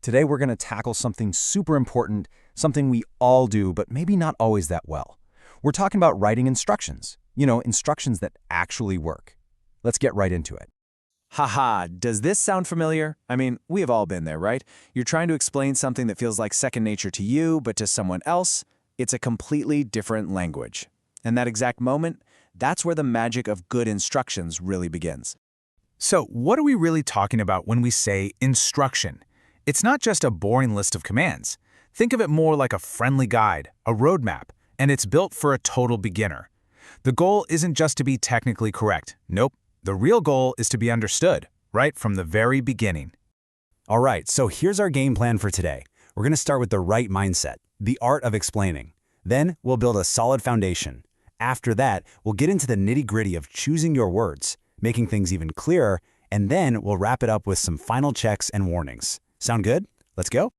Today we're going to tackle something super important, something we all do, but maybe not always that well. We're talking about writing instructions. Instructions that actually work. Let's get right into it. Haha, does this sound familiar? I mean, we have all been there, right? You're trying to explain something that feels like second nature to you, but to someone else, it's a completely different language. And that exact moment, that's where the magic of good instructions really begins. So, what are we really talking about when we say instruction? It's not just a boring list of commands. Think of it more like a friendly guide, a roadmap, and it's built for a total beginner. The goal isn't just to be technically correct. Nope. The real goal is to be understood, right from the very beginning. All right, so here's our game plan for today. We're going to start with the right mindset, the art of explaining. Then we'll build a solid foundation. After that, we'll get into the nitty-gritty of choosing your words, making things even clearer, and then we'll wrap it up with some final checks and warnings. Sound good? Let's go.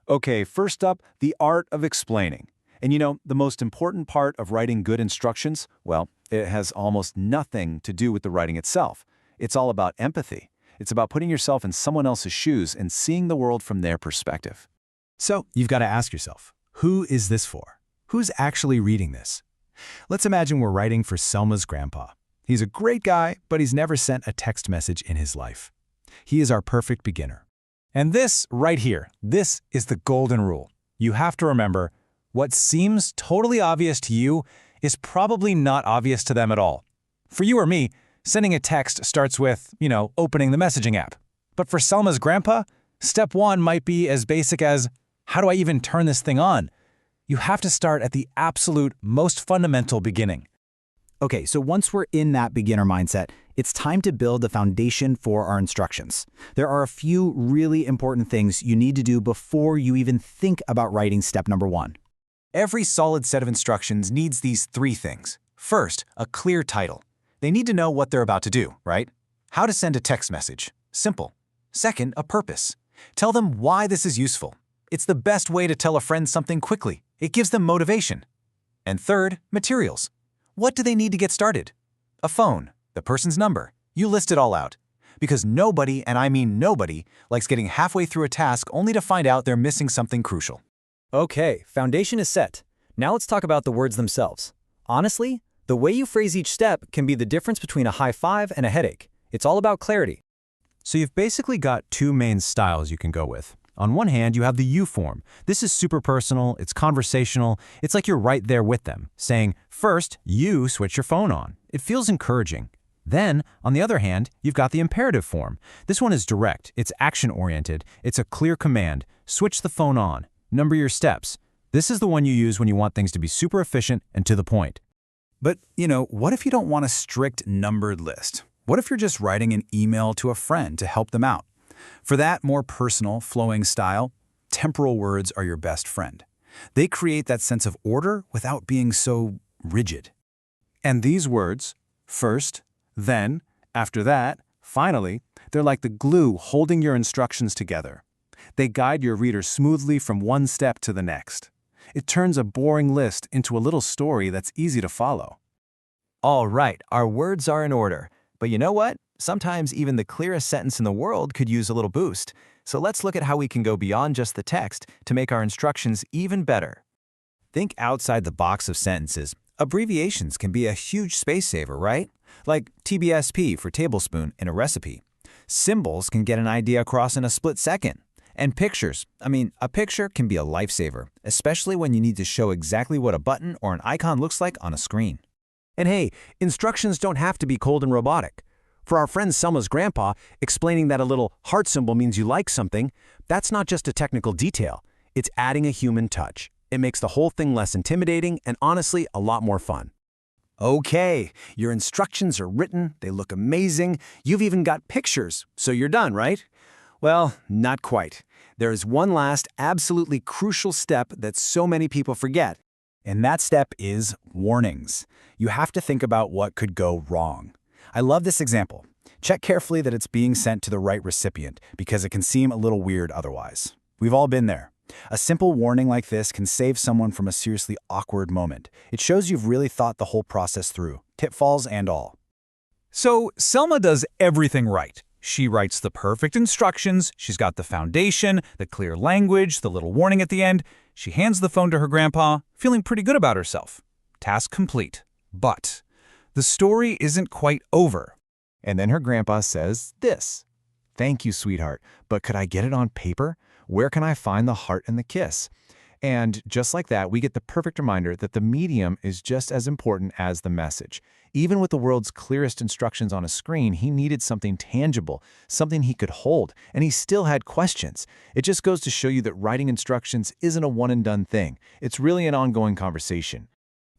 Okay, first up, the art of explaining. And the most important part of writing good instructions, well, it has almost nothing to do with the writing itself. It's all about empathy. It's about putting yourself in someone else's shoes and seeing the world from their perspective. So you've got to ask yourself, who is this for? Who's actually reading this? Let's imagine we're writing for Selma's grandpa. He's a great guy, but he's never sent a text message in his life. He is our perfect beginner. And this right here, this is the golden rule. You have to remember, what seems totally obvious to you is probably not obvious to them at all. For you or me, sending a text starts with, opening the messaging app. But for Selma's grandpa, step one might be as basic as, how do I even turn this thing on? You have to start at the absolute most fundamental beginning. Okay, so once we're in that beginner mindset, it's time to build the foundation for our instructions. There are a few really important things you need to do before you even think about writing step number one. Every solid set of instructions needs these three things. First, a clear title. They need to know what they're about to do, right? How to send a text message. Simple. Second, a purpose. Tell them why this is useful. It's the best way to tell a friend something quickly. It gives them motivation. And third, materials. What do they need to get started? A phone, the person's number. You list it all out. Because nobody, and I mean nobody, likes getting halfway through a task only to find out they're missing something crucial. Okay, foundation is set. Now let's talk about the words themselves. Honestly, the way you phrase each step can be the difference between a high five and a headache. It's all about clarity. So you've basically got two main styles you can go with. On one hand, you have the you form. This is super personal, it's conversational, it's like you're right there with them, saying, first, you switch your phone on. It feels encouraging. Then, on the other hand, you've got the imperative form. This one is direct, it's action-oriented, it's a clear command. Switch the phone on. Number your steps. This is the one you use when you want things to be super efficient and to the point. But, what if you don't want a strict numbered list? What if you're just writing an email to a friend to help them out? For that more personal, flowing style, temporal words are your best friend. They create that sense of order without being so rigid. And these words, first, then, after that, finally, they're like the glue holding your instructions together. They guide your reader smoothly from one step to the next. It turns a boring list into a little story that's easy to follow. All right, our words are in order. But you know what? Sometimes even the clearest sentence in the world could use a little boost. So let's look at how we can go beyond just the text to make our instructions even better. Think outside the box of sentences. Abbreviations can be a huge space saver, right? Like TBSP for tablespoon in a recipe. Symbols can get an idea across in a split second. And pictures. A picture can be a lifesaver, especially when you need to show exactly what a button or an icon looks like on a screen. And hey, instructions don't have to be cold and robotic. For our friend Selma's grandpa, explaining that a little heart symbol means you like something, that's not just a technical detail. It's adding a human touch. It makes the whole thing less intimidating and honestly a lot more fun. Okay, your instructions are written, they look amazing, you've even got pictures, so you're done, right? Well, not quite. There is one last absolutely crucial step that so many people forget. And that step is warnings. You have to think about what could go wrong. I love this example. Check carefully that it's being sent to the right recipient because it can seem a little weird otherwise. We've all been there. A simple warning like this can save someone from a seriously awkward moment. It shows you've really thought the whole process through, pitfalls and all. So Selma does everything right. She writes the perfect instructions, she's got the foundation, the clear language, the little warning at the end. She hands the phone to her grandpa, feeling pretty good about herself. Task complete. But the story isn't quite over. And then her grandpa says this. "Thank you, sweetheart, but could I get it on paper? Where can I find the heart and the kiss?" And just like that, we get the perfect reminder that the medium is just as important as the message. Even with the world's clearest instructions on a screen, he needed something tangible, something he could hold, and he still had questions. It just goes to show you that writing instructions isn't a one-and-done thing. It's really an ongoing conversation.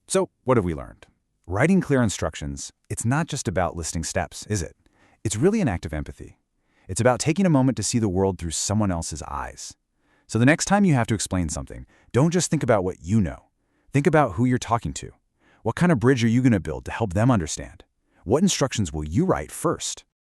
So, what have we learned? Writing clear instructions, it's not just about listing steps, is it? It's really an act of empathy. It's about taking a moment to see the world through someone else's eyes. So the next time you have to explain something, don't just think about what you know. Think about who you're talking to. What kind of bridge are you going to build to help them understand? What instructions will you write first?